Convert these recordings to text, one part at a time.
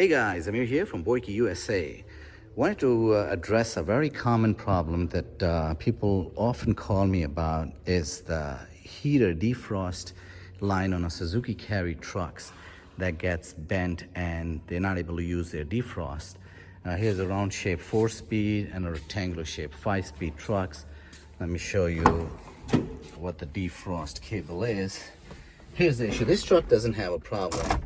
Hey guys, Amir here from Boyke, USA. Wanted to address a very common problem that people often call me about is the heater defrost line on a Suzuki Carry trucks that gets bent and they're not able to use their defrost. Here's a round shape 4-speed and a rectangular shape 5-speed trucks. Let me show you what the defrost cable is. Here's the issue. This truck doesn't have a problem.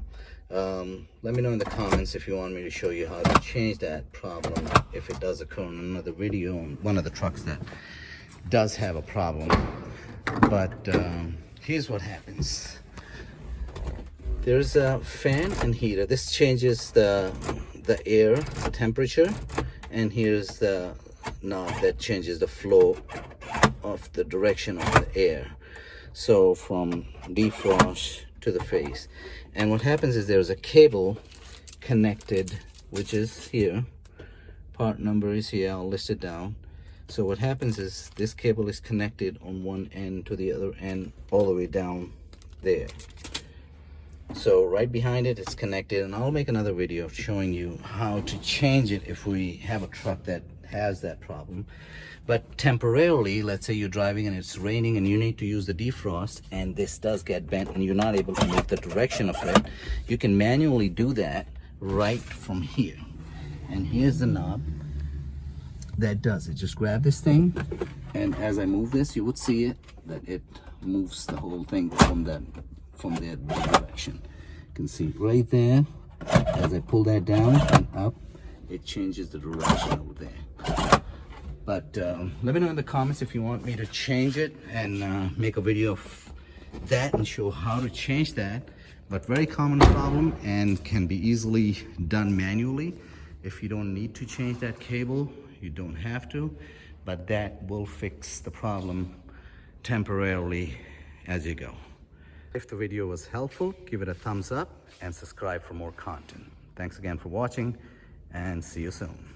Let me know in the comments if you want me to show you how to change that problem if it does occur in another video on one of the trucks that does have a problem. But here's what happens. There's a fan and heater. This changes the air, the temperature, and here's the knob that changes the flow of the direction of the air. So from defrost to the face. And what happens is there's a cable connected, which is here. Part number is here, I'll list it down. So what happens is this cable is connected on one end to the other end all the way down there. So right behind it, it's connected, and I'll make another video showing you how to change it if we have a truck that has that problem. But temporarily, let's say you're driving and it's raining and you need to use the defrost and this does get bent and you're not able to move the direction of it, you can manually do that right from here. And here's the knob that does it. Just grab this thing, and as I move this, you would see it that it moves the whole thing from that direction. You can see it right there. As I pull that down and up, it changes the direction over there. But let me know in the comments if you want me to change it and make a video of that and show how to change that. But very common problem and can be easily done manually. If you don't need to change that cable, you don't have to, but that will fix the problem temporarily as you go. If the video was helpful, give it a thumbs up and subscribe for more content. Thanks again for watching, and see you soon.